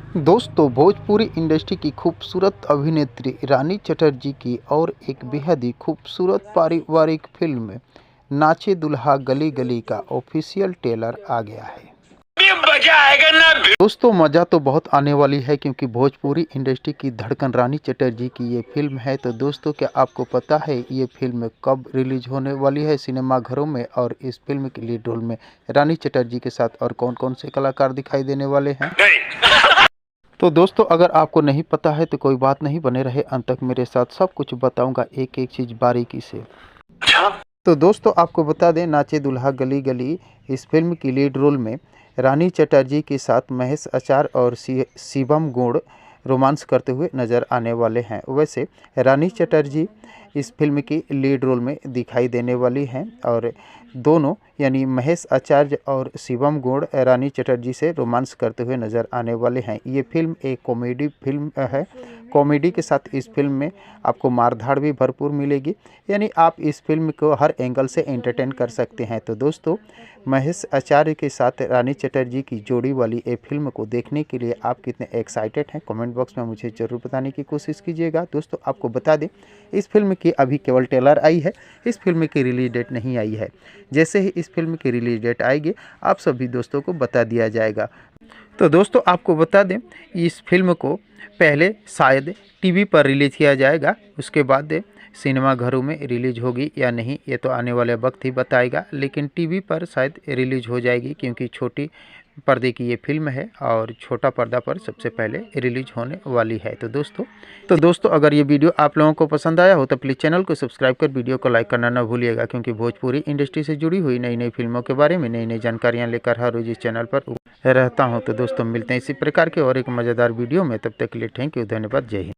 दोस्तों, भोजपुरी इंडस्ट्री की खूबसूरत अभिनेत्री रानी चटर्जी की और एक बेहद ही खूबसूरत पारिवारिक फिल्म नाचे दुल्हा गली गली का ऑफिशियल ट्रेलर आ गया है। मजा आएगा ना दोस्तों, मज़ा तो बहुत आने वाली है क्योंकि भोजपुरी इंडस्ट्री की धड़कन रानी चटर्जी की ये फिल्म है। तो दोस्तों, क्या आपको पता है ये फिल्म कब रिलीज होने वाली है सिनेमाघरों में, और इस फिल्म के लीड रोल में रानी चटर्जी के साथ और कौन कौन से कलाकार दिखाई देने वाले हैं? तो दोस्तों, अगर आपको नहीं पता है तो कोई बात नहीं, बने रहे अंत तक मेरे साथ, सब कुछ बताऊंगा एक एक चीज़ बारीकी से। तो दोस्तों, आपको बता दें, नाचे दुल्हा गली गली इस फिल्म की लीड रोल में रानी चटर्जी के साथ महेश आचार्य और शिवम गौड़ रोमांस करते हुए नज़र आने वाले हैं। वैसे रानी चटर्जी इस फिल्म की लीड रोल में दिखाई देने वाली हैं और दोनों यानी महेश आचार्य और शिवम गौड़ रानी चटर्जी से रोमांस करते हुए नज़र आने वाले हैं। ये फिल्म एक कॉमेडी फिल्म है। कॉमेडी के साथ इस फिल्म में आपको मारधाड़ भी भरपूर मिलेगी, यानी आप इस फिल्म को हर एंगल से एंटरटेन कर सकते हैं। तो दोस्तों, महेश आचार्य के साथ रानी चटर्जी की जोड़ी वाली ये फिल्म को देखने के लिए आप कितने एक्साइटेड हैं, कमेंट बॉक्स में मुझे ज़रूर बताने की कोशिश कीजिएगा। दोस्तों, आपको बता दें, इस फिल्म की अभी केवल ट्रेलर आई है, इस फिल्म की रिलीज डेट नहीं आई है। जैसे ही इस फिल्म की रिलीज डेट आएगी आप सभी दोस्तों को बता दिया जाएगा। तो दोस्तों, आपको बता दें, इस फिल्म को पहले शायद टीवी पर रिलीज़ किया जाएगा, उसके बाद सिनेमाघरों में रिलीज होगी या नहीं ये तो आने वाले वक्त ही बताएगा, लेकिन टीवी पर शायद रिलीज हो जाएगी क्योंकि छोटी पर्दे की ये फिल्म है और छोटा पर्दा पर सबसे पहले रिलीज होने वाली है। तो दोस्तों, अगर ये वीडियो आप लोगों को पसंद आया हो तो प्लीज़ चैनल को सब्सक्राइब कर वीडियो को लाइक करना ना भूलिएगा, क्योंकि भोजपुरी इंडस्ट्री से जुड़ी हुई नई नई फिल्मों के बारे में नई नई जानकारियाँ लेकर हर रोज़ इस चैनल पर रहता हूँ। तो दोस्तों, मिलते हैं इसी प्रकार के और एक मज़ेदार वीडियो में, तब तक के लिए थैंक यू, धन्यवाद, जय हिंद।